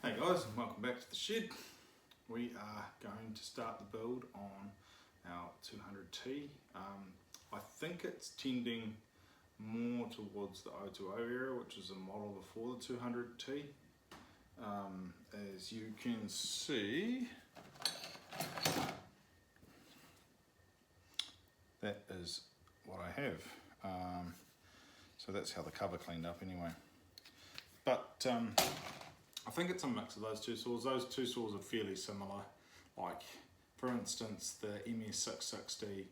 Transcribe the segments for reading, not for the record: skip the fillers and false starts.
Hey guys, and welcome back to the shed. We are going to start the build on our 200T. I think it's tending more towards the 020 area, which is a model before the 200T. As you can see, that is what I have. So that's how the cover cleaned up anyway. But I think it's a mix of those two saws. Those two saws are fairly similar. Like, for instance, the MS200T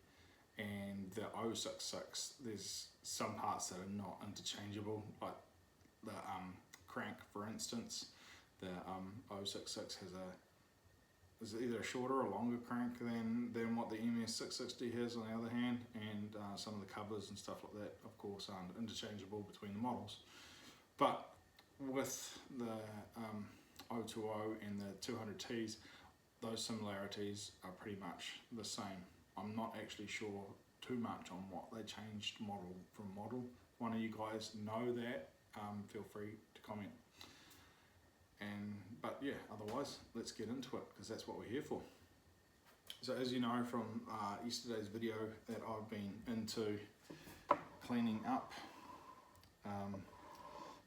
and the 066, there's some parts that are not interchangeable. Like the crank, for instance, the 066 is either a shorter or longer crank than what the MS660 has on the other hand, and some of the covers and stuff like that, of course, aren't interchangeable between the models. But with the 020 and the 200Ts, those similarities are pretty much the same. I'm not actually sure too much on what they changed model from model. One of you guys know that, feel free to comment. But yeah, otherwise, let's get into it, because that's what we're here for. So as you know from yesterday's video, that I've been into cleaning up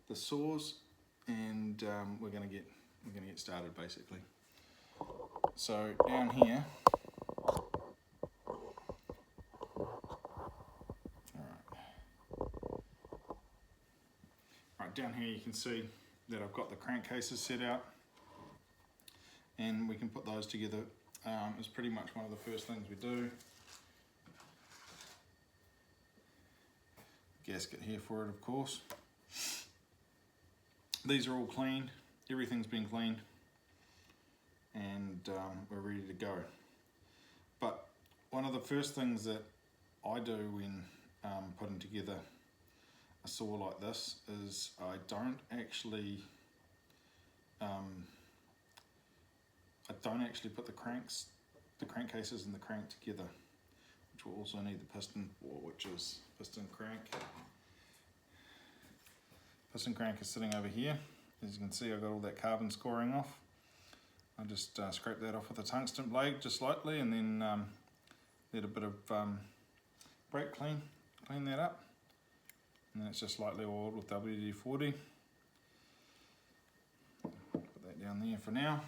the saws, and we're gonna get started basically. So down here, down here you can see that I've got the crankcases set out, and we can put those together. It's pretty much one of the first things we do. Gasket here for it, of course. These are all cleaned, everything's been cleaned, and we're ready to go. But one of the first things that I do when putting together a saw like this is I don't actually put the crankcases and the crank together, which will also need the piston for, which is piston crank. Piston crank is sitting over here. As you can see, I've got all that carbon scoring off. I just scrape that off with a tungsten blade just lightly, and then let a bit of brake clean that up. And then it's just lightly oiled with WD-40. Put that down there for now.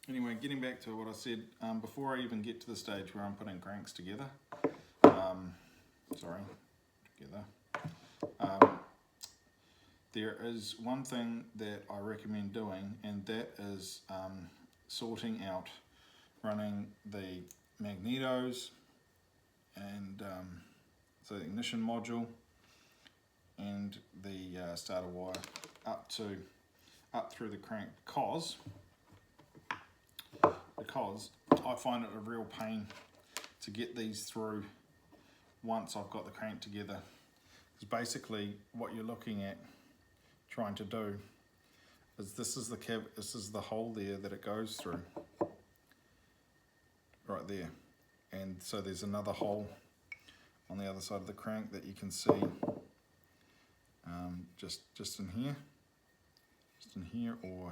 Anyway, getting back to what I said, before I even get to the stage where I'm putting cranks together, there is one thing that I recommend doing, and that is sorting out running the magnetos and so the ignition module and the starter wire up through the crank, because I find it a real pain to get these through once I've got the crank together. Because basically what you're looking at trying to do is this is the hole there that it goes through, right there, and so there's another hole on the other side of the crank that you can see, just in here or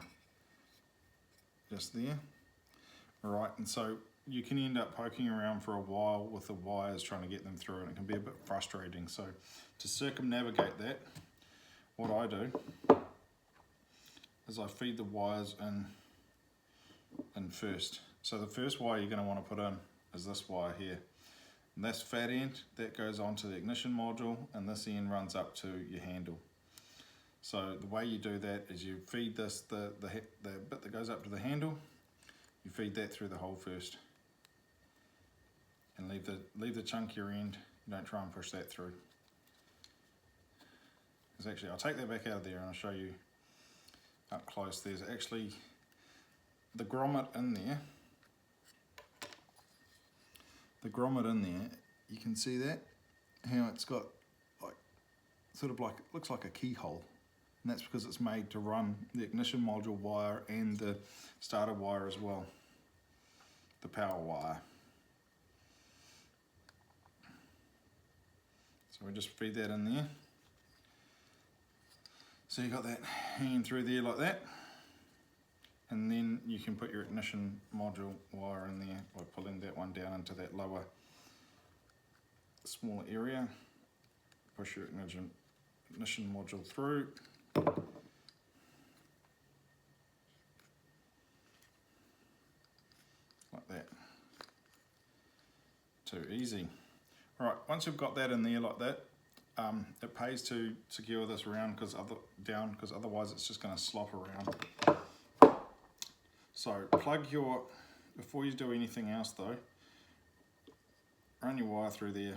just there. Alright, and so you can end up poking around for a while with the wires trying to get them through, and it can be a bit frustrating. So to circumnavigate that, what I do is I feed the wires in first. So the first wire you're going to want to put in is this wire here. And that's fat end, that goes onto the ignition module, and this end runs up to your handle. So the way you do that is you feed this, the bit that goes up to the handle, you feed that through the hole first. And leave the chunkier end, you don't try and push that through. Because actually, I'll take that back out of there and I'll show you up close. There's actually the grommet in there. The grommet in there, you can see that, how it's got looks like a keyhole. And that's because it's made to run the ignition module wire and the starter wire as well, the power wire. So we just feed that in there. So you got that hanging through there like that. and then you can put your ignition module wire in there by pulling that one down into that lower, smaller area. Push your ignition module through. Like that. Too easy. Alright, once you've got that in there like that, it pays to secure this around because otherwise it's just going to slop around. So plug your, before you do anything else though, run your wire through there.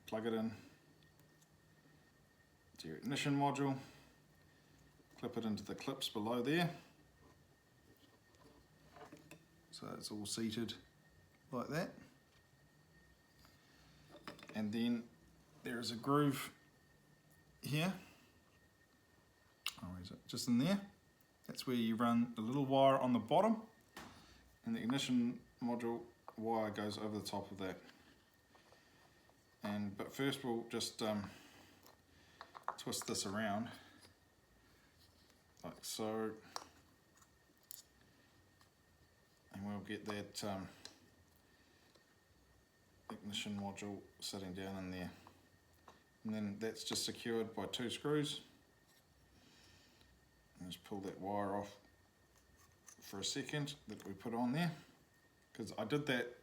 Plug it in to your ignition module, clip it into the clips below there, so it's all seated like that. And then there is a groove here. Oh, where is it? Just in there. That's where you run the little wire on the bottom, and the ignition module wire goes over the top of that. But first we'll just twist this around like so, and we'll get that ignition module sitting down in there, and then that's just secured by 2 screws. And just pull that wire off for a second that we put on there, because I did that.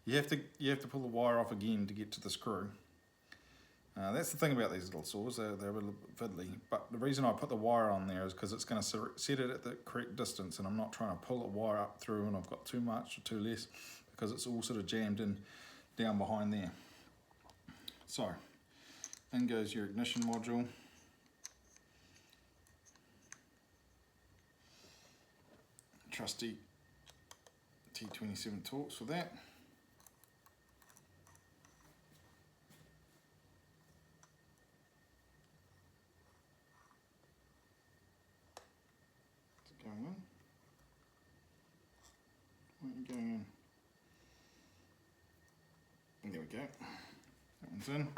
You have to pull the wire off again to get to the screw. That's the thing about these little saws, they're a little fiddly, but the reason I put the wire on there is because it's going to set it at the correct distance, and I'm not trying to pull the wire up through and I've got too much or too less, because it's all sort of jammed in down behind there. So, in goes your ignition module. Trusty T27 Torx for that. Going in. Where are you going in? And there we go. That one's in.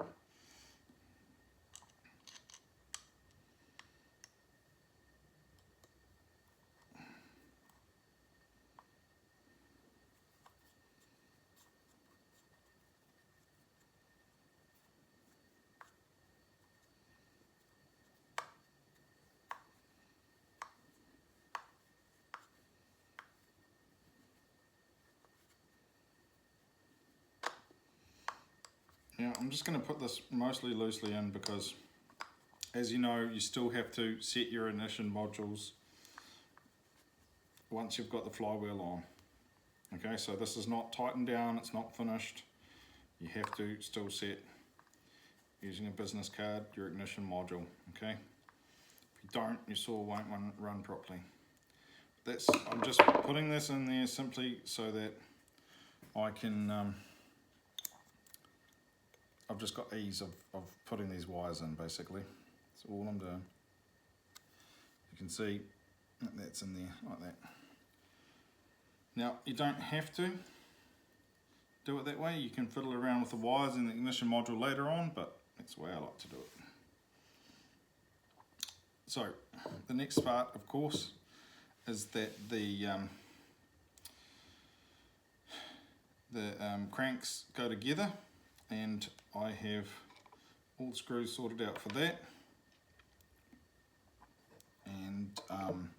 Now I'm just going to put this mostly loosely in because, as you know, you still have to set your ignition modules once you've got the flywheel on. Okay, so this is not tightened down, it's not finished. You have to still set, using a business card, your ignition module. Okay, if you don't, your saw won't run properly. I'm just putting this in there simply so that I can I've just got ease of putting these wires in, basically. That's all I'm doing. You can see that's in there like that. Now, you don't have to do it that way. You can fiddle around with the wires in the ignition module later on, but that's the way I like to do it. So, the next part, of course, is that the cranks go together, and I have all the screws sorted out for that. And I'm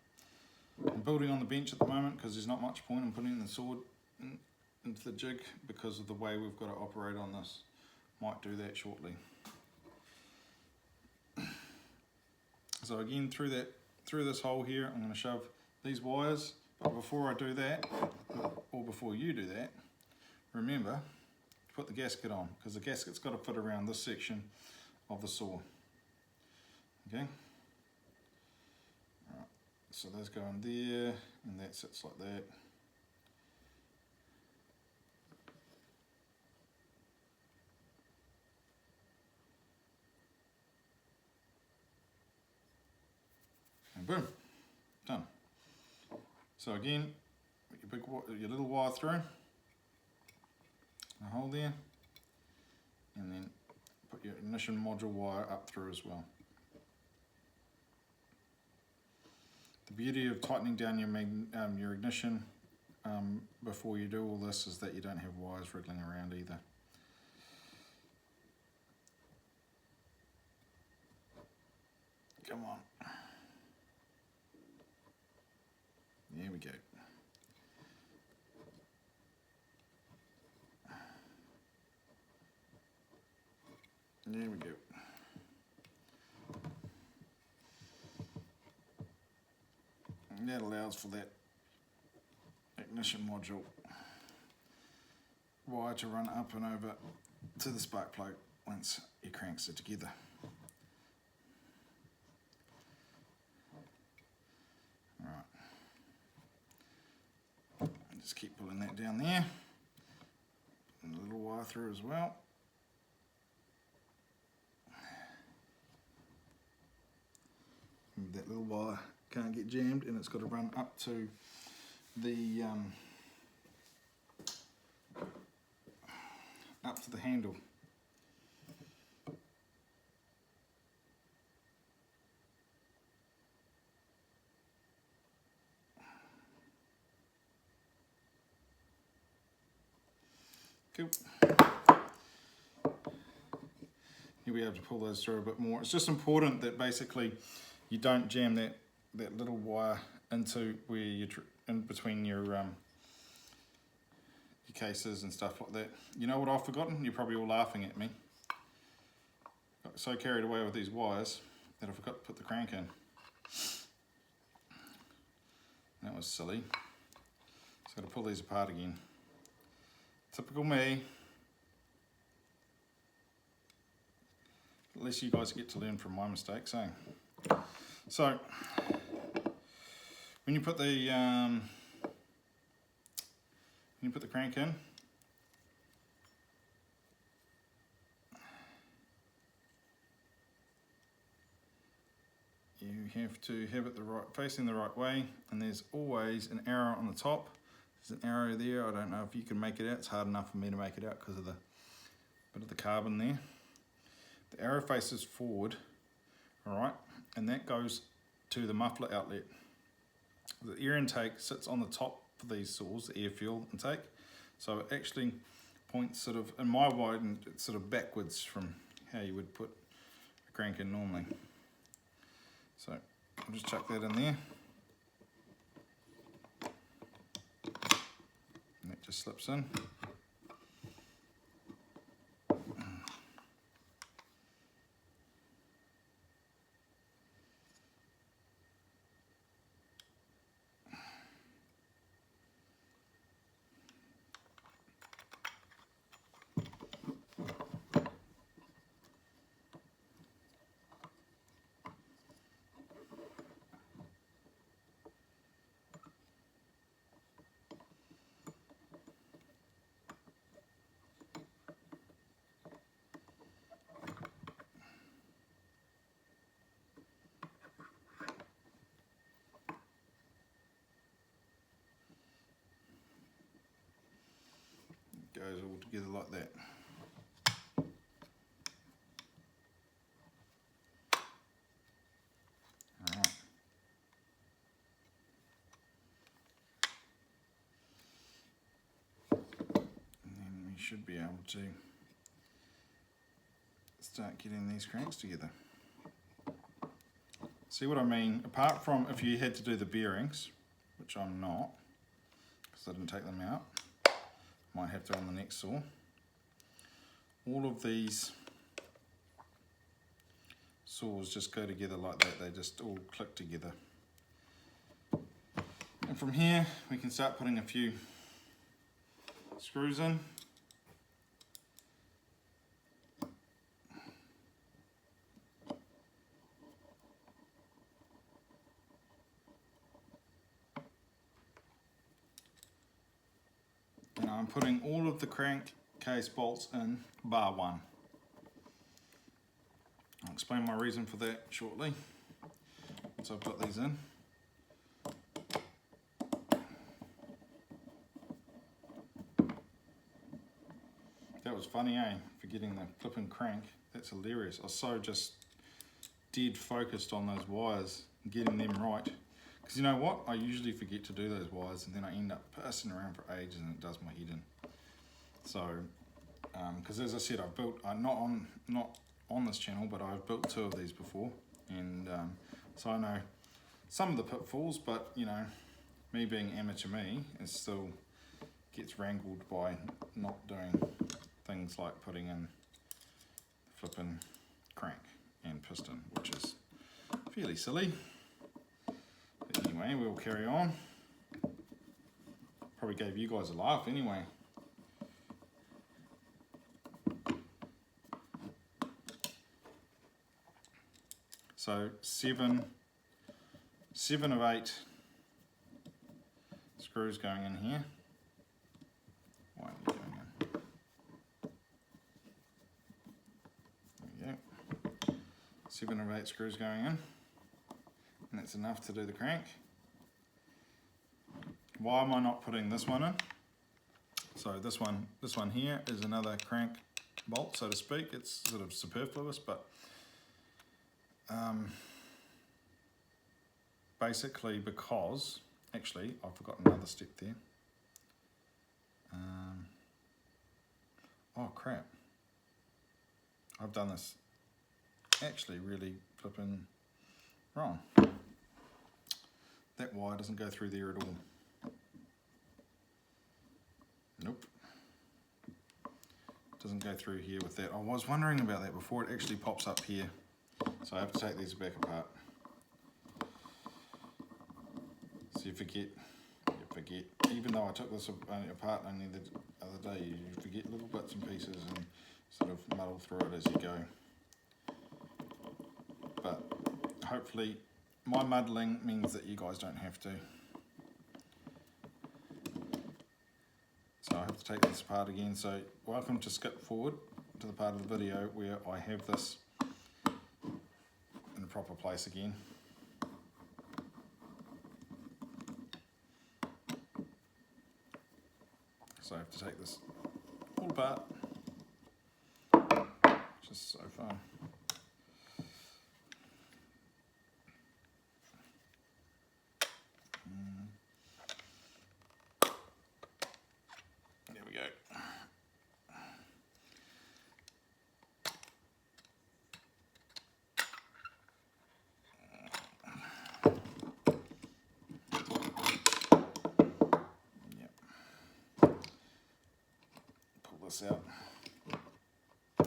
building on the bench at the moment because there's not much point in putting the sword into the jig because of the way we've got to operate on this. Might do that shortly. So again, through this hole here, I'm going to shove these wires. But before I do that, or before you do that, remember to put the gasket on, because the gasket's got to fit around this section of the saw. Okay. Right. So those go in there, and that sits like that. And boom, done. So again, put your little wire through, a hole there, and then put your ignition module wire up through as well. beauty of tightening down your ignition before you do all this is that you don't have wires wriggling around either. Come on. There we go. There we go. And that allows for that ignition module wire to run up and over to the spark plug once your cranks are together. Alright. Just keep pulling that down there. And a little wire through as well. That little wire can't get jammed, and it's got to run up to the handle. Cool. You'll be able to pull those through a bit more. It's just important that basically you don't jam that little wire into where you're in between your cases and stuff like that. You know what I've forgotten? You're probably all laughing at me. Got so carried away with these wires that I forgot to put the crank in. That was silly. So I've got to pull these apart again. Typical me. At least you guys get to learn from my mistakes, eh? So when you put the crank in, you have to have it facing the right way, and there's always an arrow on the top. There's an arrow there. I don't know if you can make it out. It's hard enough for me to make it out because of the bit of the carbon there. The arrow faces forward, all right, and that goes to the muffler outlet. The air intake sits on the top of these saws, the air fuel intake, so it actually points sort of, in my mind, it's sort of backwards from how you would put a crank in normally. So I'll just chuck that in there. And that just slips in. Goes all together like that. Alright. And then we should be able to start getting these cranks together. See what I mean? Apart from if you had to do the bearings, which I'm not, because I didn't take them out. Might have to on the next saw. All of these saws just go together like that. They just all click together. And from here, we can start putting a few screws in. And I'm putting all of the crankcase bolts in bar one. I'll explain my reason for that shortly, once I've got these in. That was funny, eh? Forgetting the clip and crank. That's hilarious. I was so just dead focused on those wires, getting them right, Because you know what? I usually forget to do those wires and then I end up passing around for ages and it does my head in. So, because as I said, I've built, not on this channel, but I've built 2 of these before. And so I know some of the pitfalls, but you know, me being amateur me, it still gets wrangled by not doing things like putting in flipping crank and piston, which is fairly silly. But anyway, we'll carry on. Probably gave you guys a laugh anyway. So 7 of 8 screws going in here. Why aren't you going in? There we go. 7 of 8 screws going in. And that's enough to do the crank. Why am I not putting this one in? So this one here is another crank bolt, so to speak. It's sort of superfluous, but basically because, actually, I forgot another step there. Oh crap. I've done this actually really flipping wrong. That wire doesn't go through there at all. Nope. Doesn't go through here with that. I was wondering about that before. It actually pops up here. So I have to take these back apart. So you forget, even though I took this apart only the other day, you forget little bits and pieces and sort of muddle through it as you go. But hopefully my muddling means that you guys don't have to. So I have to take this apart again. So welcome to skip forward to the part of the video where I have this in a proper place again. So I have to take this all apart, which is so fun. There we go. Out. I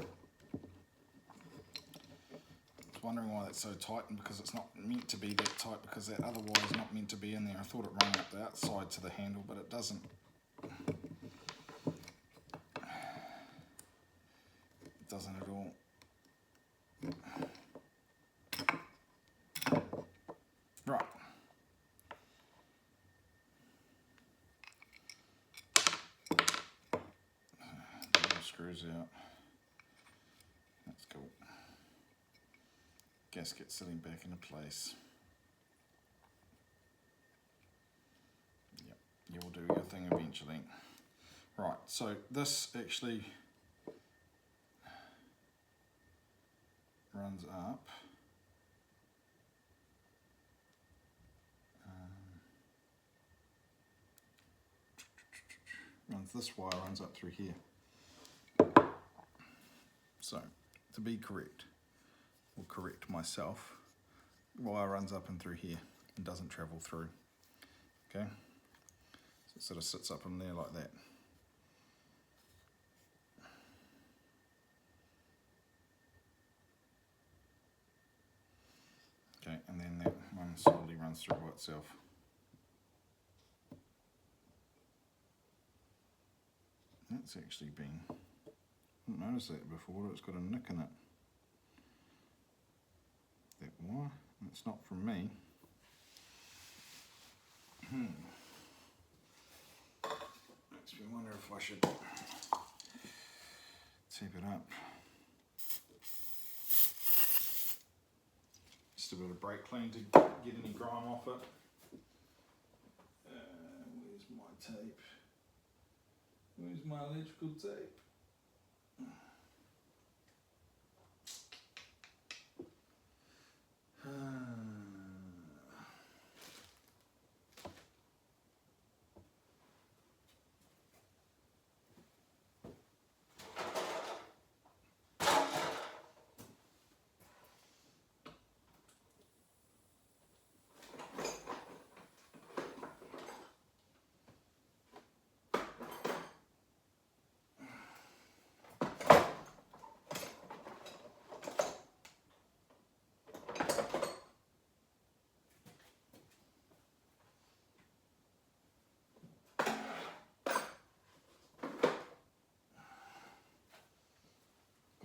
was wondering why that's so tight, and because it's not meant to be that tight, because that other wire is not meant to be in there. I thought it ran up the outside to the handle, but it doesn't. It doesn't at all. Right. Screws out. That's cool. Gasket sitting back into place. Yep, you'll do your thing eventually. Right, so this actually runs up. This wire runs up through here. So, to be correct, or correct myself, wire runs up and through here and doesn't travel through. Okay, so it sort of sits up in there like that. Okay, and then that one slowly runs through by itself. That's actually been, I didn't notice that before, it's got a nick in it. That wire, it's not from me. Makes me wonder if I should tape it up. Just a bit of brake clean to get any grime off it. Where's my tape? Where's my electrical tape?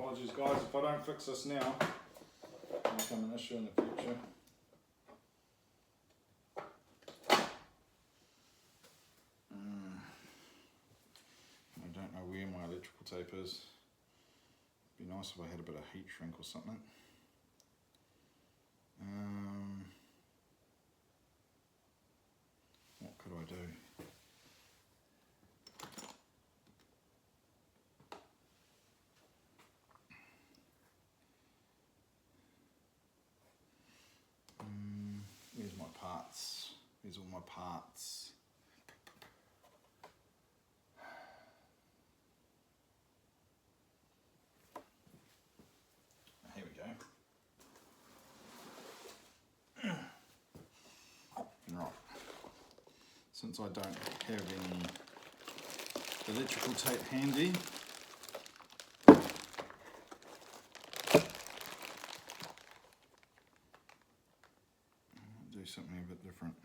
Apologies guys, if I don't fix this now, it'll become an issue in the future. I don't know where my electrical tape is. It'd be nice if I had a bit of heat shrink or something. What could I do? Where's my parts? Where's all my parts? Here we go. Right. Since I don't have any electrical tape handy, do something a bit different.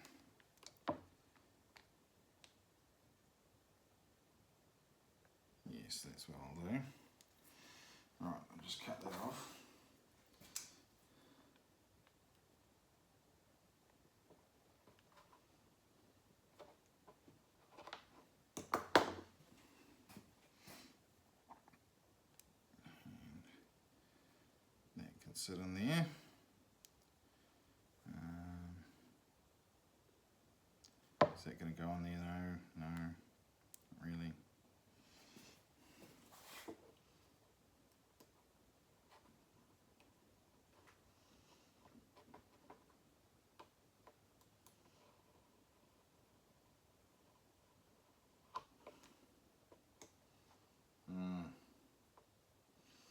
Yes, that's what I'll do. Alright, I'll just cut that off. And that can sit in there. Is that going to go on there? No, not really.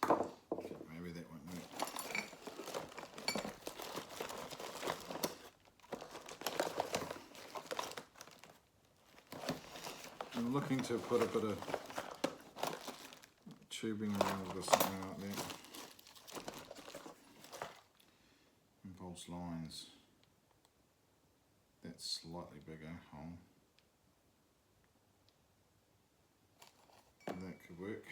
Okay, maybe that won't work. I'm looking to put a bit of tubing around with something like that. Impulse lines. That's slightly bigger hole. That could work.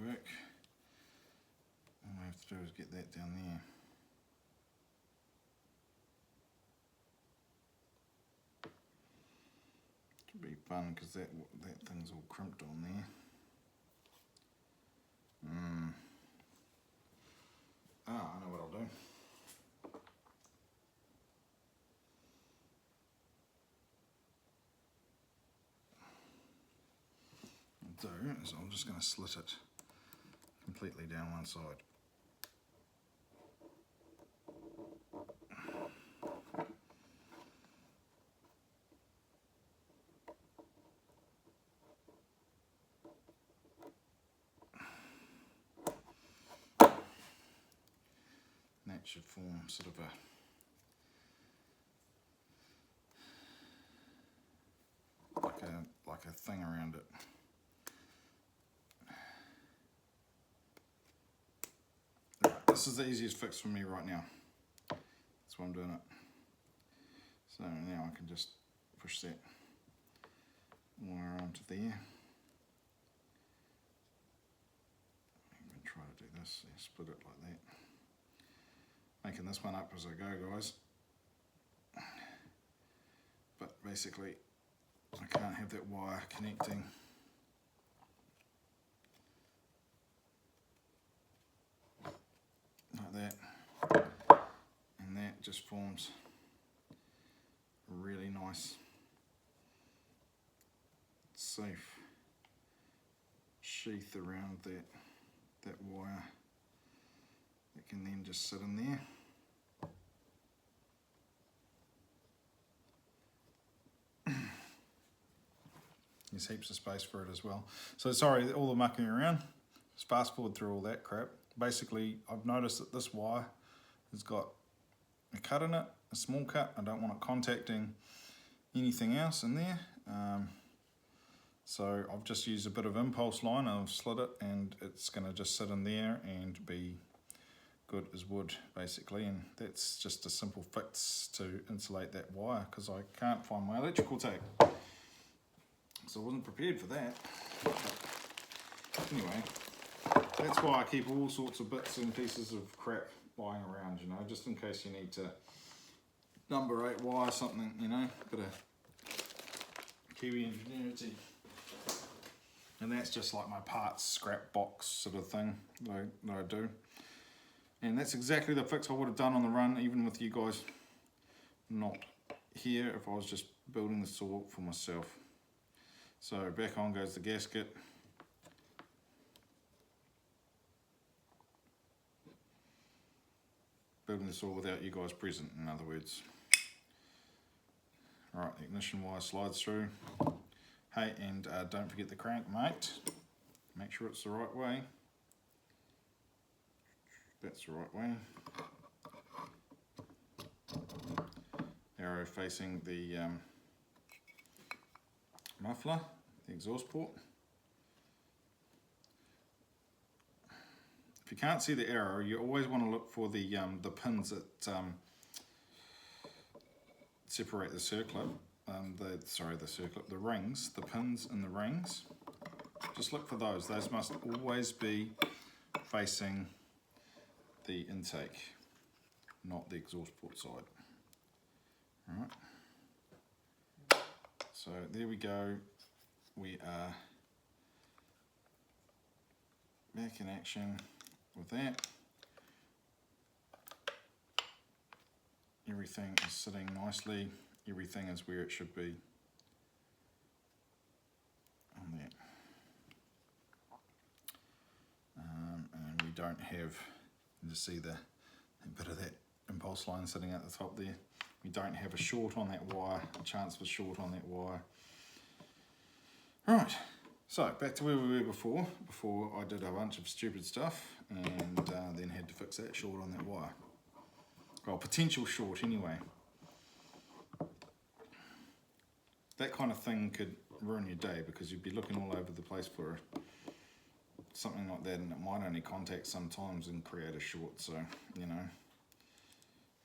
Work. All I have to do is get that down there. Could be fun because that thing's all crimped on there. I know what I'll do. Is I'm just going to slit it completely down one side. And that should form sort of like a thing around it. This is the easiest fix for me right now. That's why I'm doing it. So now I can just push that wire onto there. I'm going to try to do this, split it like that. Making this one up as I go, guys. But basically, I can't have that wire connecting. Like that, and that just forms a really nice, safe sheath around that wire that can then just sit in there. There's heaps of space for it as well. So sorry, all the mucking around, just fast forward through all that crap. Basically, I've noticed that this wire has got a cut in it, a small cut. I don't want it contacting anything else in there. So I've just used a bit of impulse line, I've slid it and it's going to just sit in there and be good as wood basically, and that's just a simple fix to insulate that wire because I can't find my electrical tape. So I wasn't prepared for that. But anyway, that's why I keep all sorts of bits and pieces of crap lying around, you know, just in case you need to number 8 wire something, you know, bit of Kiwi ingenuity. And that's just like my parts scrap box sort of thing that I do. And that's exactly the fix I would have done on the run, even with you guys not here, if I was just building the saw for myself. So back on goes the gasket. Building the saw without you guys present, in other words. Alright, the ignition wire slides through. Hey, and don't forget the crank, mate. Make sure it's the right way. That's the right way. Arrow facing the muffler, the exhaust port. If you can't see the arrow, you always want to look for the pins that separate the circlip. The rings, the pins in the rings. Just look for those. Those must always be facing the intake, not the exhaust port side. Alright. So there we go. We are back in action with that. Everything is sitting nicely. Everything is where it should be on that. And we don't have, you just see the bit of that impulse line sitting at the top there. We don't have a short on that wire, a chance of a short on that wire. Right, so back to where we were before I did a bunch of stupid stuff and then had to fix that short on that wire. Well, potential short anyway. That kind of thing could ruin your day because you'd be looking all over the place for something like that, and it might only contact sometimes and create a short, so, you know,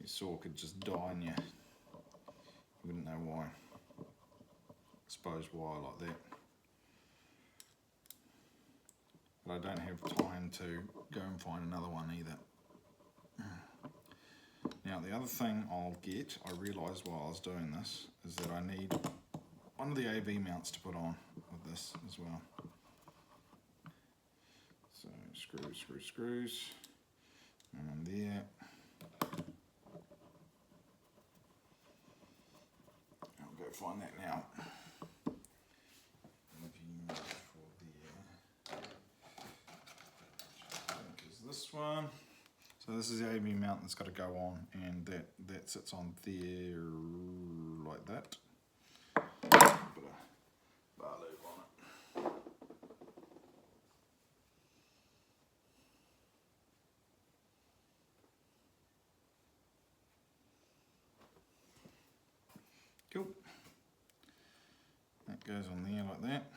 your saw could just die and you wouldn't know why. Exposed wire like that. But I don't have time to go and find another one either. Now the other thing I'll get, I realised while I was doing this, is that I need one of the AV mounts to put on with this as well. So screws, and on there. I'll go find that now. I think is this one. So this is the AV mount that's got to go on, and that sits on there like that. Put a bar loop on it. Cool. That goes on there like that.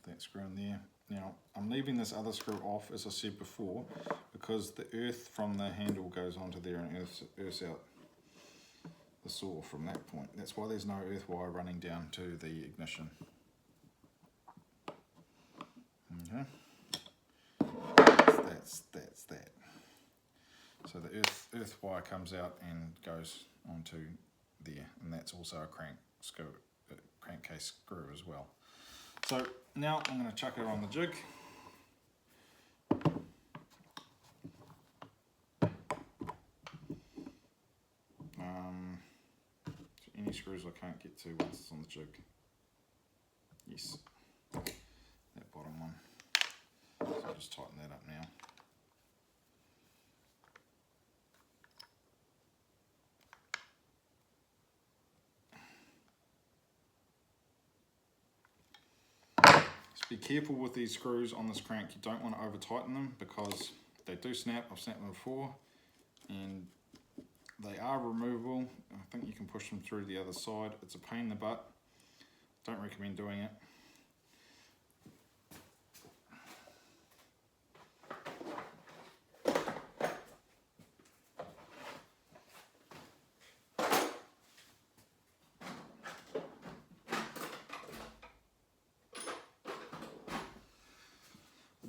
That screw in there. Now, I'm leaving this other screw off, as I said before, because the earth from the handle goes onto there and earths out the saw from that point. That's why there's no earth wire running down to the ignition. Okay. That's that. So the earth wire comes out and goes onto there, and that's also a crankcase screw as well. So now I'm going to chuck it on the jig. So any screws I can't get to once it's on the jig. Yes, that bottom one. So I'll just tighten that up now. Be careful with these screws on this crank. You don't want to over tighten them because they do snap. I've snapped them before, and They are removable. I think you can push them through the other side. It's a pain in the butt. Don't recommend doing it.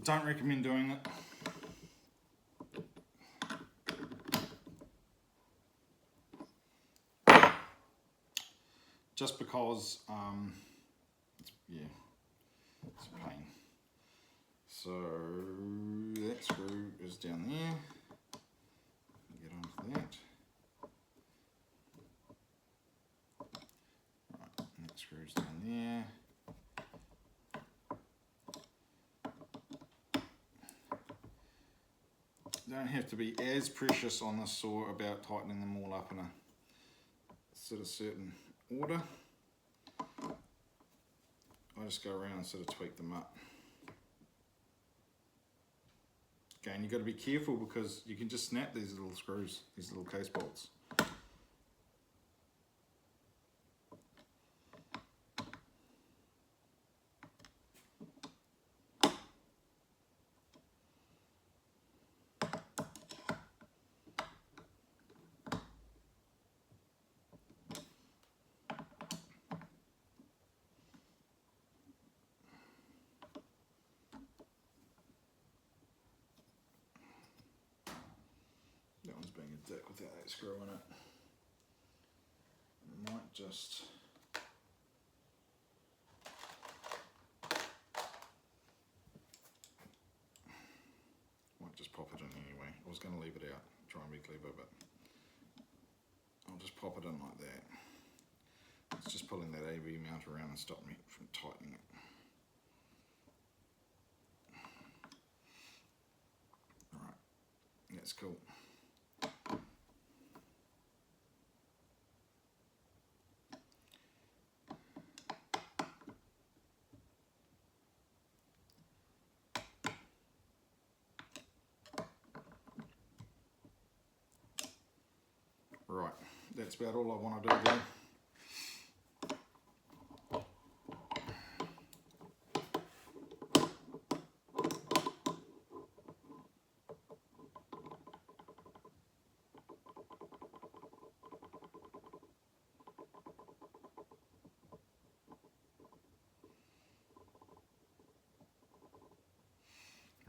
Don't recommend doing it. Just because, it's a pain. So that screw is down there. Get onto that. Right, that screw's down there. Don't have to be as precious on this saw about tightening them all up in a sort of certain order. I just go around and sort of tweak them up. Again, you've got to be careful because you can just snap these little screws, these little case bolts. That one's being a dick without that screw in it. Might just pop it in anyway. I was going to leave it out, try and be clever, but I'll just pop it in like that. It's just pulling that AV mount around and stop me from tightening it. Alright, that's cool. Right, that's about all I want to do there.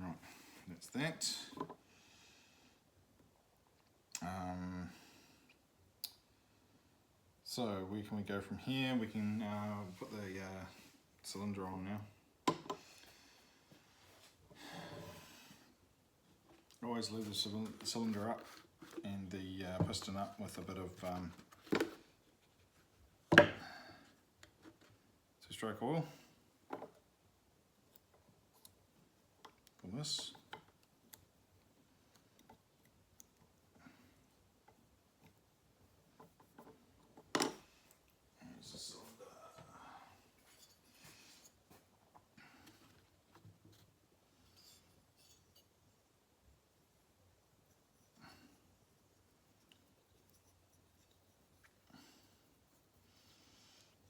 Right, that's that. So where can we go from here? We can put the cylinder on now. Always leave the cylinder up and the piston up with a bit of two-stroke oil for this.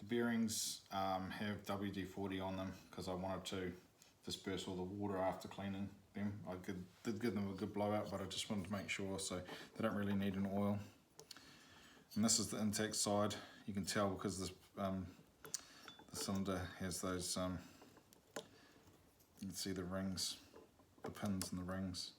Bearings have WD-40 on them because I wanted to disperse all the water after cleaning them. I did give them a good blowout, but I just wanted to make sure, so they don't really need an oil. And this is the intact side. You can tell because this, the cylinder has those, you can see the rings, the pins and the rings.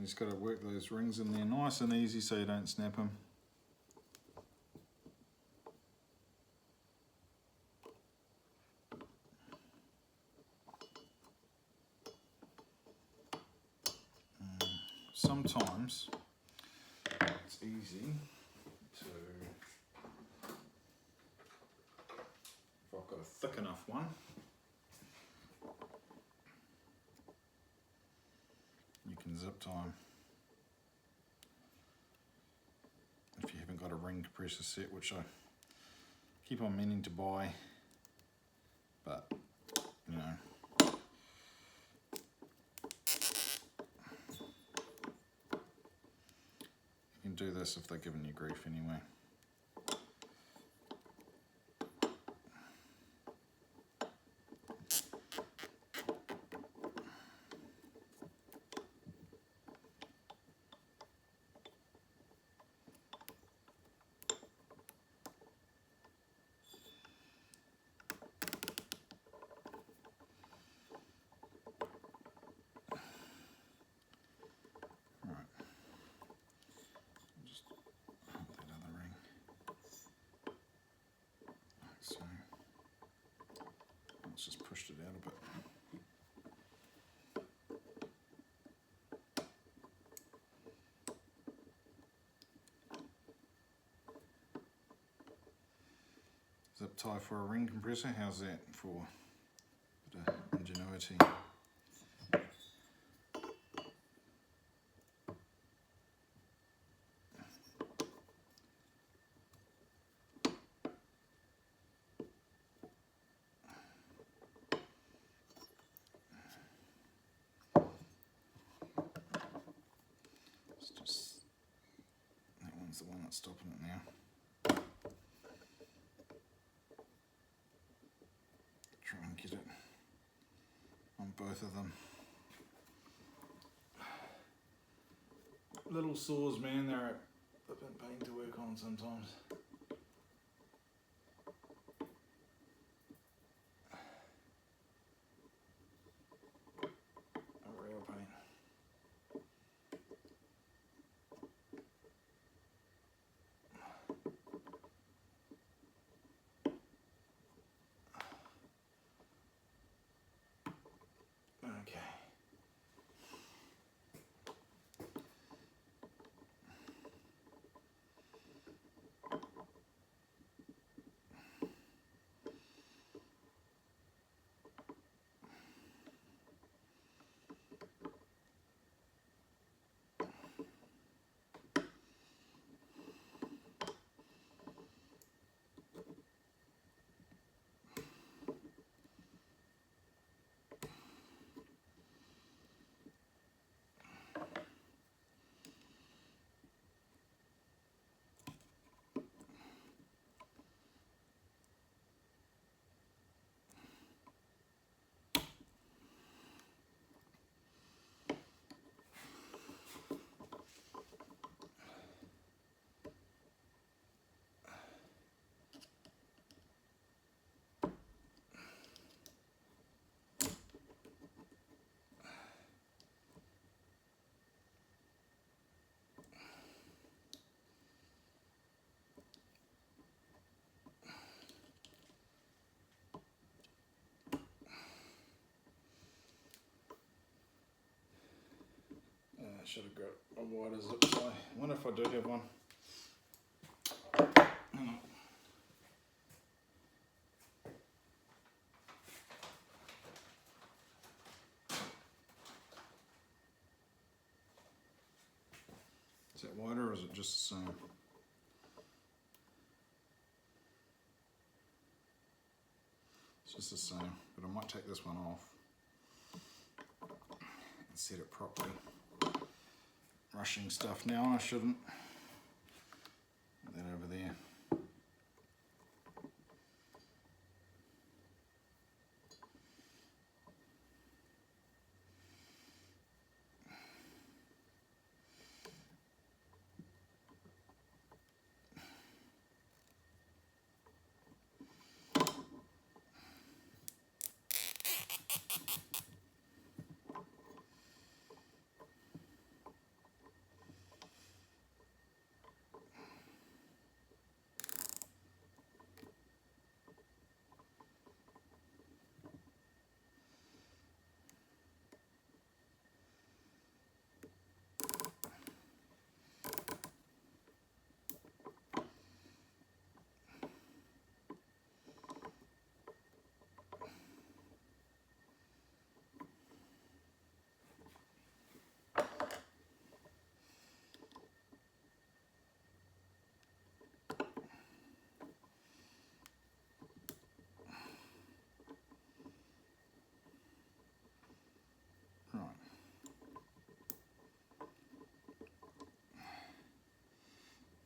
You just got to work those rings in there nice and easy so you don't snap them. easy to, if I've got a thick enough one, you can zip tie 'em. If you haven't got a ring compressor set, which I keep on meaning to buy, but you know, you can do this if they're giving you grief anyway. So let's just push it out a bit. Zip tie for a ring compressor, how's that for a bit of ingenuity? That one's the one that's stopping it now. Try and get it on both of them. Little saws, man, they're a flippin' pain to work on sometimes. A real pain. Okay. I should have got a wider zip tie. I wonder if I do have one. Hang on. Is that wider or is it just the same? It's just the same, but I might take this one off and set it properly. Rushing stuff now, I shouldn't. Put that over there.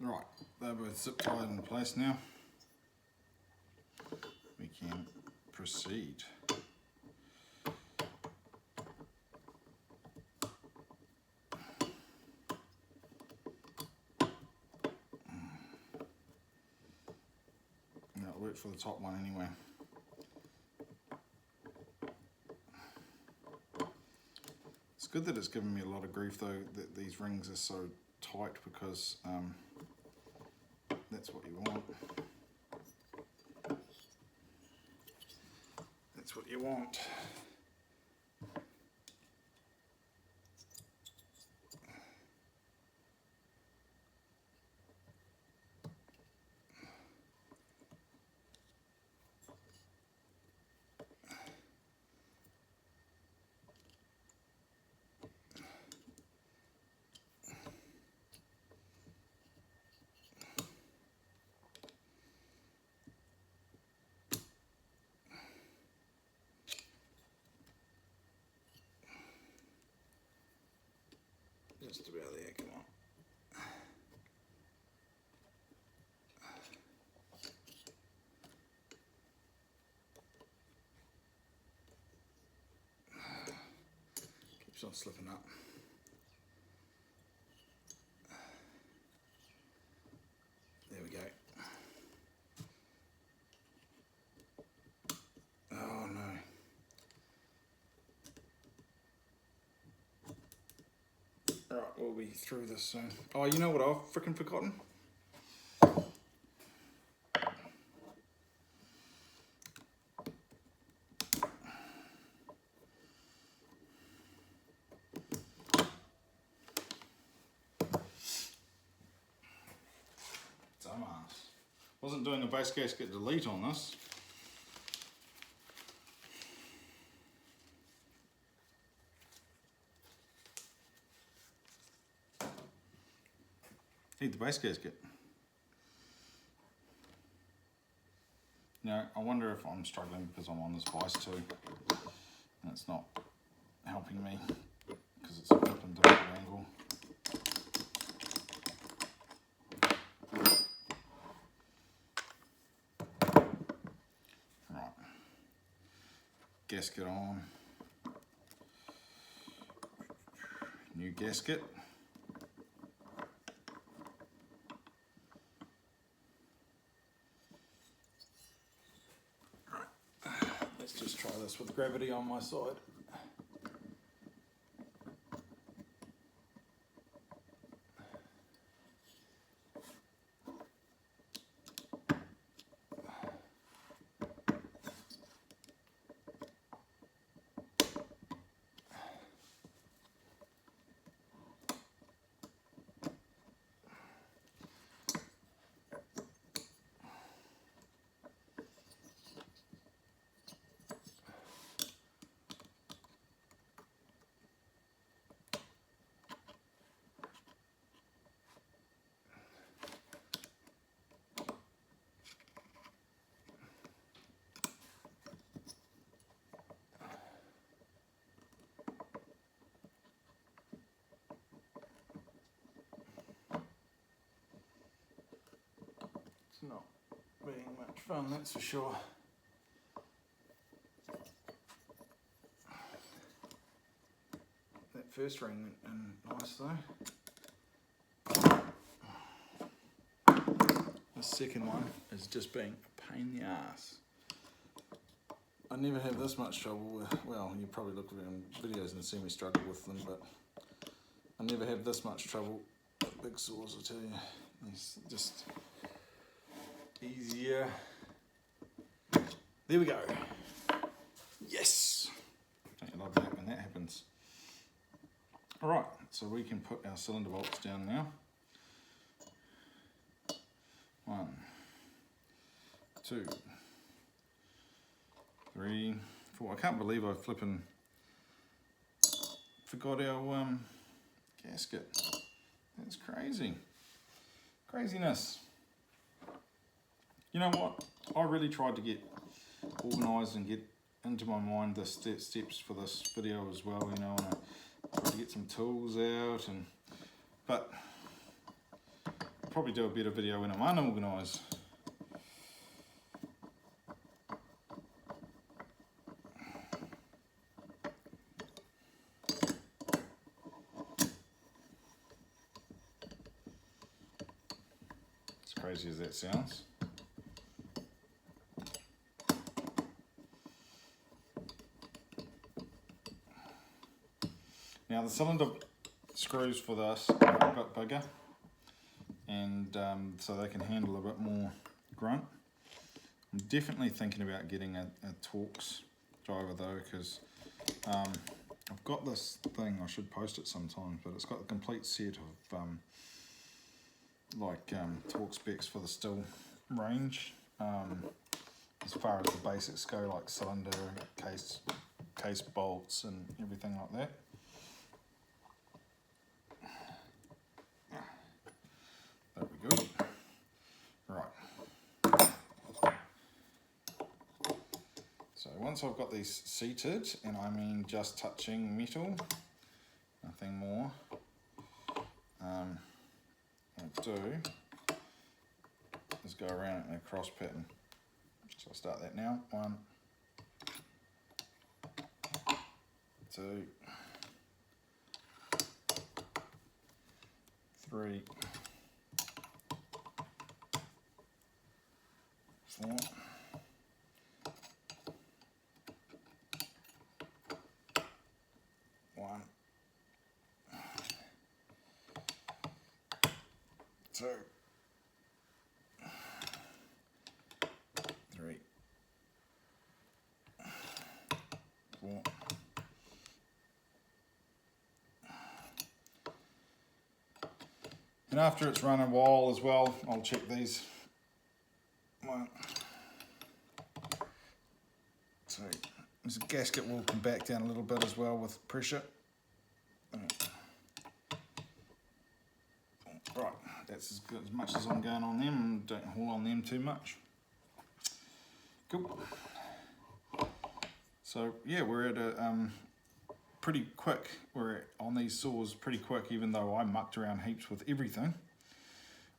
Right, they're both zip tied in place now. We can proceed. That'll work for the top one anyway. It's good that it's given me a lot of grief though that these rings are so tight, because that's what you want. That's what you want. Just about there, come on. Keeps on slipping up. There we go. Oh no. Alright, we'll be through this soon. Oh, you know what I've freaking forgotten? Dumbass. Wasn't doing a base gasket delete on this. Need the base gasket. Now, I wonder if I'm struggling because I'm on this vice too, and it's not helping me because it's a flipping different angle. Right, gasket on. New gasket. Let's just try this with gravity on my side. Not being much fun, that's for sure. That first ring went in nice though. The second one is just being a pain in the ass. I never have this much trouble with, well, you probably look at it on videos and see me struggle with them, but I never have this much trouble with big saws, I tell you. It's just easier. There we go. Yes! Don't you love that when that happens? Alright, so we can put our cylinder bolts down now. 1, 2, 3, 4. I can't believe I flipping forgot our gasket. That's crazy. Craziness. You know what? I really tried to get organised and get into my mind the steps for this video as well, you know, and I tried to get some tools out, but probably do a better video when I'm unorganised. As crazy as that sounds. Now the cylinder screws for this are a bit bigger, and so they can handle a bit more grunt. I'm definitely thinking about getting a Torx driver though, because I've got this thing, I should post it sometimes, but it's got a complete set of Torx specs for the Stihl range, as far as the basics go, like cylinder, case bolts and everything like that. There we go. Right. So once I've got these seated, and I mean just touching metal, nothing more, what I'll do is go around it in a cross pattern. So I'll start that now. 1, 2, 3, 4, 1, 2, 3, 4. And after it's run a while as well, I'll check these. 1, 2. This gasket will come back down a little bit as well with pressure. Right, that's as good as much as I'm going on them, and don't haul on them too much. Cool. So yeah, we're at a pretty quick. We're on these saws pretty quick, even though I mucked around heaps with everything.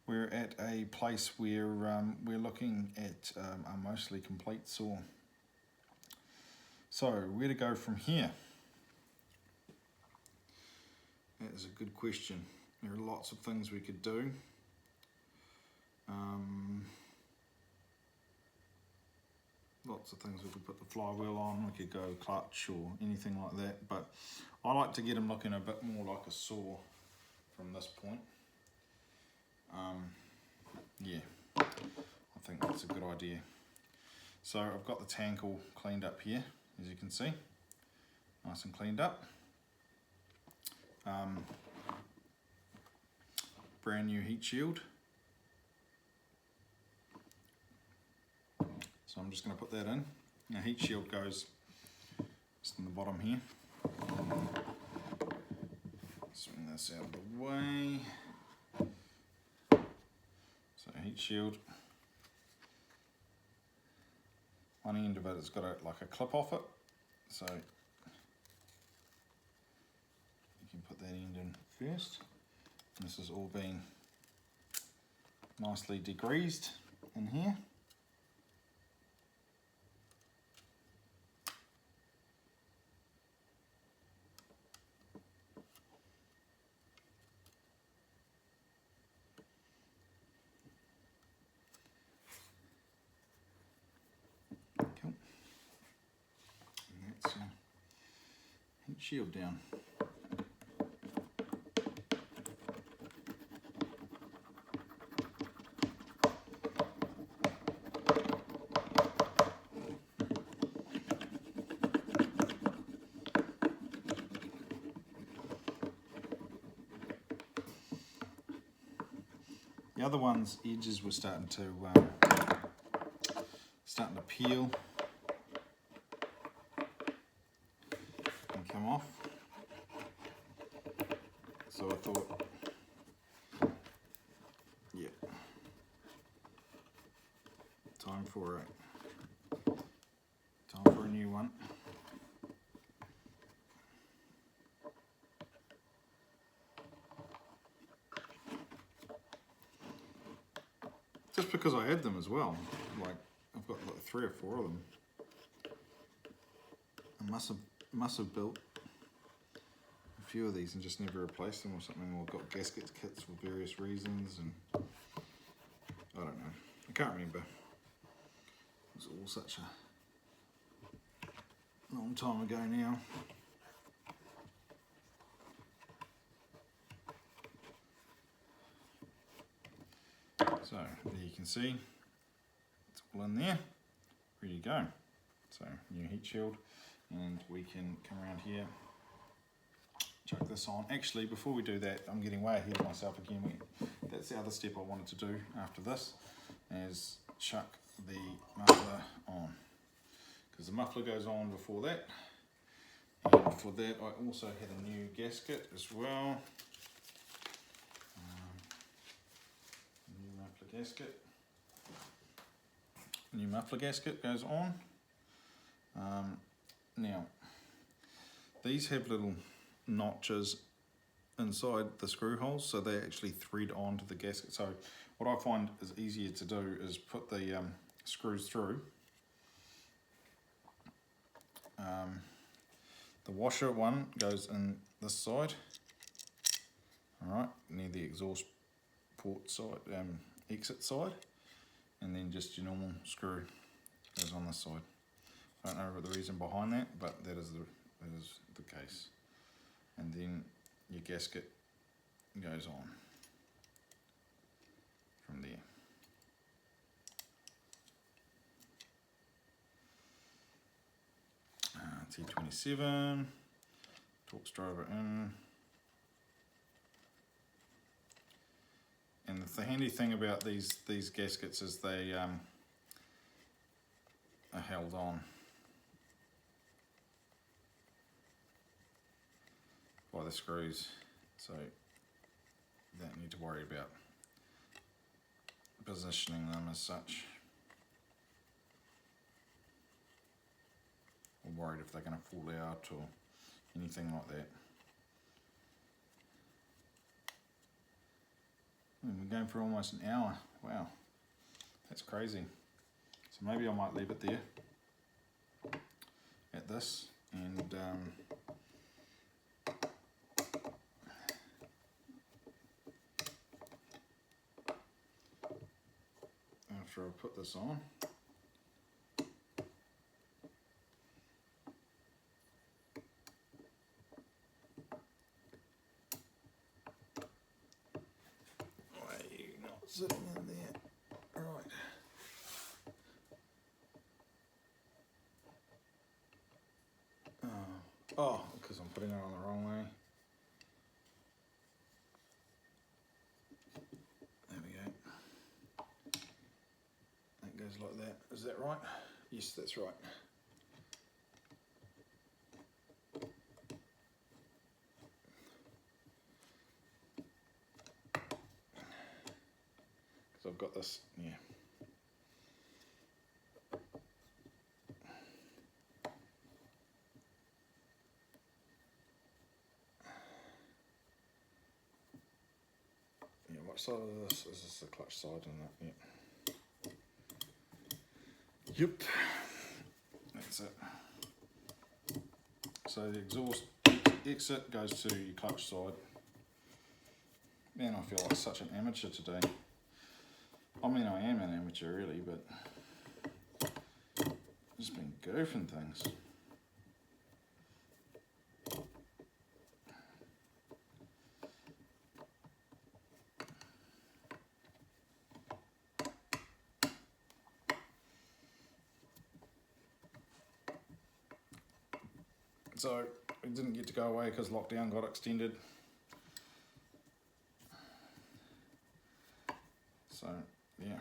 We're at a place where we're looking at a mostly complete saw. So where to go from here? That is a good question. There are lots of things we could do. Lots of things we could put the flywheel on, we could go clutch or anything like that, but I like to get them looking a bit more like a saw from this point. Yeah, I think that's a good idea. So I've got the tank all cleaned up here, as you can see, nice and cleaned up. Brand new heat shield. So I'm just going to put that in. Now heat shield goes just in the bottom here. Swing this out of the way. So heat shield. One end of it has got like a clip off it. So you can put that end in first. And this is all being nicely degreased in here. Heat shield down. The other one's edges were starting to peel and come off. So I thought, yeah, time for a new one. because I had them as well. Like I've got like 3 or 4 of them. I must have built a few of these and just never replaced them or something, or got gasket kits for various reasons, and I don't know. I can't remember. It was all such a long time ago now. So there you can see it's all in there, ready to go. So new heat shield, and we can come around here, chuck this on. Actually, before we do that, I'm getting way ahead of myself again. That's the other step I wanted to do after this, is chuck the muffler on, because the muffler goes on before that. And for that I also had a new gasket as well. New muffler gasket goes on. Now, these have little notches inside the screw holes, so they actually thread onto the gasket. So what I find is easier to do is put the screws through. The washer one goes in this side, alright, near the exhaust port side, exit side, and then just your normal screw goes on this side. I don't know the reason behind that, but that is the case. And then your gasket goes on from there. T27, Torx driver in. And the handy thing about these gaskets is they are held on by the screws, so you don't need to worry about positioning them as such, or worried if they're going to fall out or anything like that. We're going for almost an hour. Wow, that's crazy. So maybe I might leave it there at this, and after I put this on, sitting in there, right. Oh, because I'm putting it on the wrong way. There we go. That goes like that. Is that right? Yes, that's right. I've got this, yeah. Yeah, what side of this? Is this the clutch side on that? Yeah. Yep. That's it. So the exhaust exit goes to your clutch side. Man, I feel like such an amateur today. I mean, I am an amateur really, but just been goofing things. So it didn't get to go away because lockdown got extended. So yeah,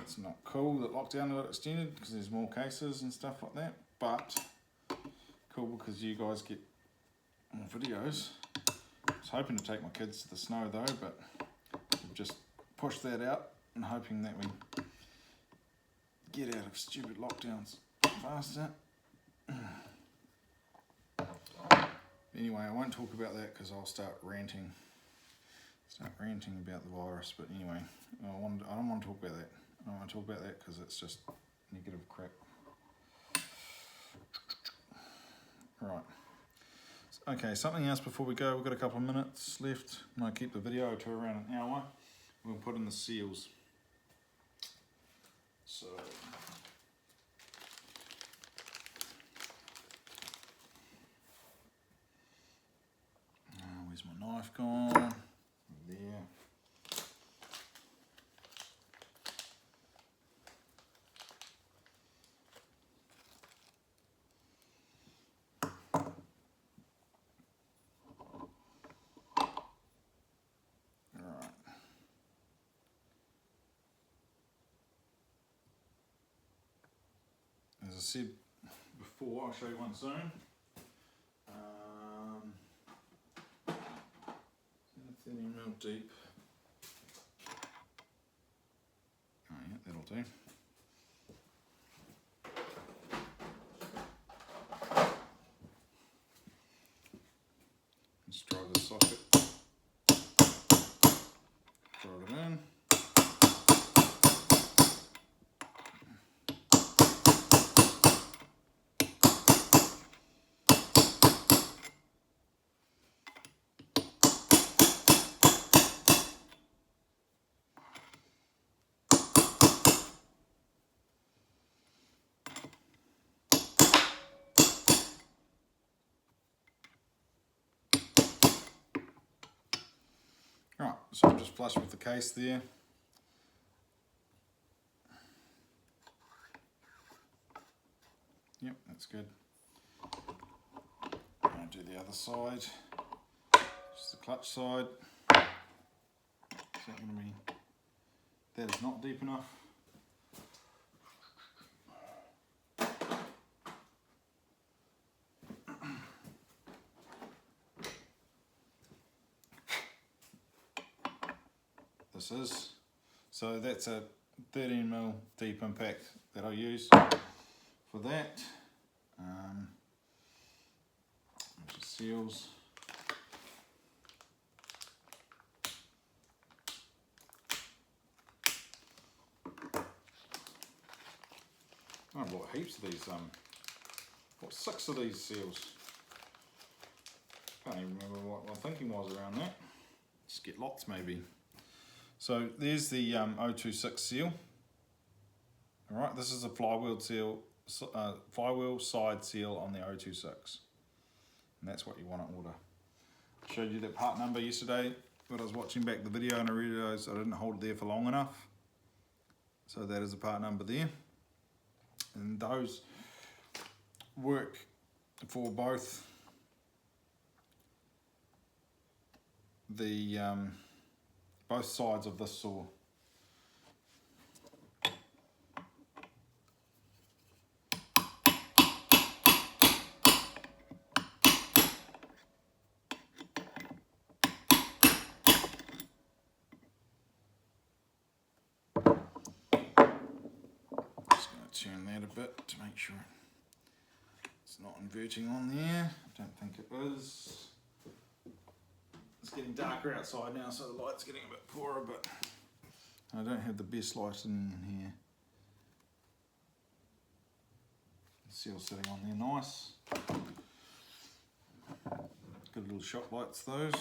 it's not cool that lockdown got extended because there's more cases and stuff like that, but cool because you guys get more videos. I was hoping to take my kids to the snow though, but we've just pushed that out and hoping that we get out of stupid lockdowns faster. Anyway, I won't talk about that because I'll start ranting Start ranting about the virus, but anyway, I don't want to talk about that. I don't want to talk about that because it's just negative crap. Right. Okay, something else before we go. We've got a couple of minutes left. I'm going to keep the video to around an hour. We'll put in the seals. So, where's my knife gone? There. As I said before, I'll show you one soon. 30mm deep. Oh yeah, that'll do. Just drive the socket. Drive it in. Right, so I'm just flush with the case there. Yep, that's good. I'll do the other side. Just the clutch side. Is that going to be... That is not deep enough. This is. So that's a 13mm deep impact that I use for that. Just seals. I bought heaps of these. Bought 6 of these seals. Can't even remember what my thinking was around that. Just get lots maybe. So there's the 026 seal. All right, this is a flywheel seal, flywheel side seal on the 026, and that's what you want to order. I showed you that part number yesterday, but I was watching back the video and I realised I didn't hold it there for long enough. So that is the part number there, and those work for both the both sides of this saw. Just going to turn that a bit to make sure it's not inverting on there. I don't think it is. It's getting darker outside now, so the light's getting a bit poorer, but I don't have the best lighting in here. The seal's sitting on there nice. Good little shop lights, those.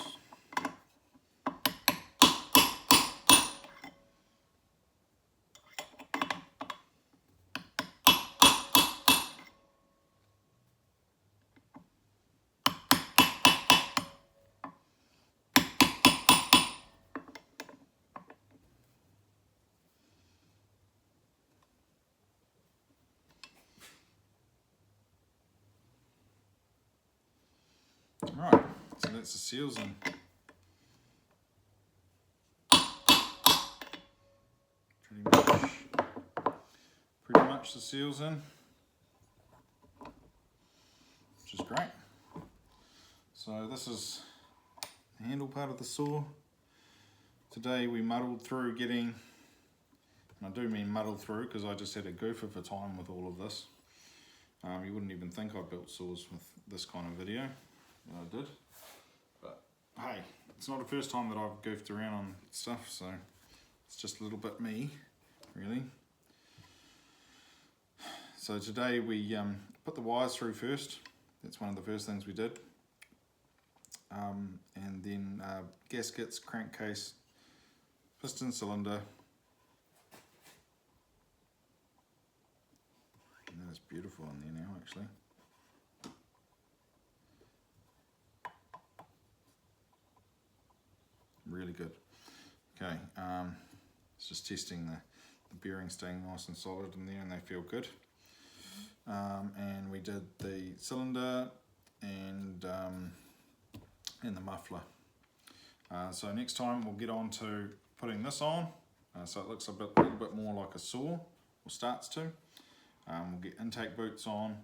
Right, so that's the seals in. Pretty much the seals in, which is great. So this is the handle part of the saw. Today we muddled through getting, and I do mean muddled through because I just had a goof of a time with all of this. You wouldn't even think I built saws with this kind of video. I did, but hey, it's not the first time that I've goofed around on stuff, so it's just a little bit me, really. So today we put the wires through first. That's one of the first things we did. And then gaskets, crankcase, piston cylinder. And that is beautiful in there now, actually. Really good. Okay, it's just testing the bearings staying nice and solid in there, and they feel good. And we did the cylinder and the muffler. So next time we'll get on to putting this on, so it looks a little bit more like a saw, or starts to. We'll get intake boots on.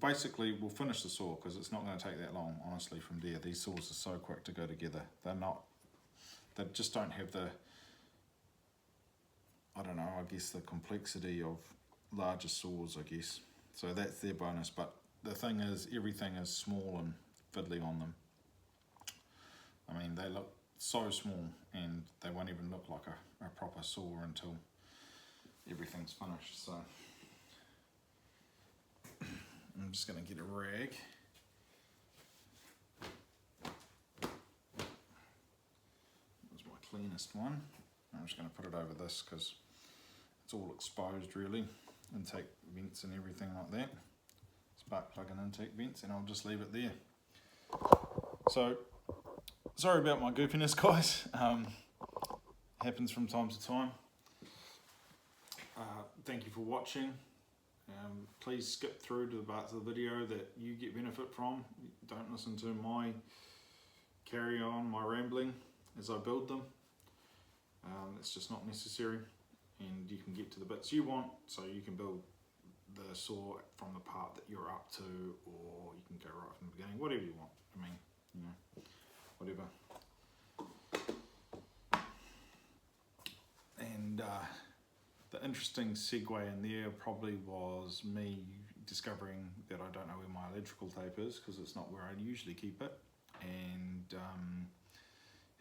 Basically, we'll finish the saw because it's not going to take that long, honestly, from there. These saws are so quick to go together. They just don't have the, I don't know, I guess the complexity of larger saws, I guess. So that's their bonus, but the thing is, everything is small and fiddly on them. I mean, they look so small and they won't even look like a proper saw until everything's finished. So I'm just going to get a rag. That's my cleanest one. I'm just going to put it over this because it's all exposed really. Intake vents and everything like that. Spark plug and intake vents, and I'll just leave it there. So, sorry about my goofiness, guys. Happens from time to time. Thank you for watching. Please skip through to the parts of the video that you get benefit from. Don't listen to my carry on, my rambling as I build them. It's just not necessary, and you can get to the bits you want, so you can build the saw from the part that you're up to, or you can go right from the beginning, whatever you want. I mean, you know, whatever. And the interesting segue in there probably was me discovering that I don't know where my electrical tape is, because it's not where I usually keep it, and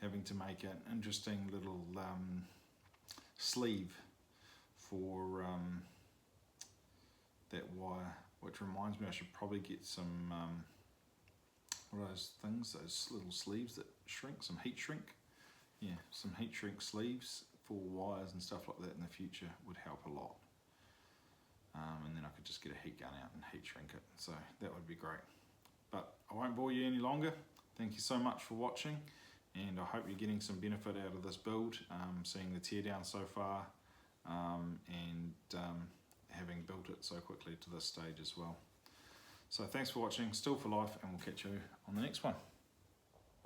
having to make an interesting little sleeve for that wire, which reminds me I should probably get some what are those things, those little sleeves that shrink, some heat shrink. Yeah, some heat shrink sleeves for wires and stuff like that in the future would help a lot. And then I could just get a heat gun out and heat shrink it, so that would be great. But I won't bore you any longer. Thank you so much for watching, and I hope you're getting some benefit out of this build, seeing the teardown so far, and having built it so quickly to this stage as well. So thanks for watching, Stihl for life, and we'll catch you on the next one.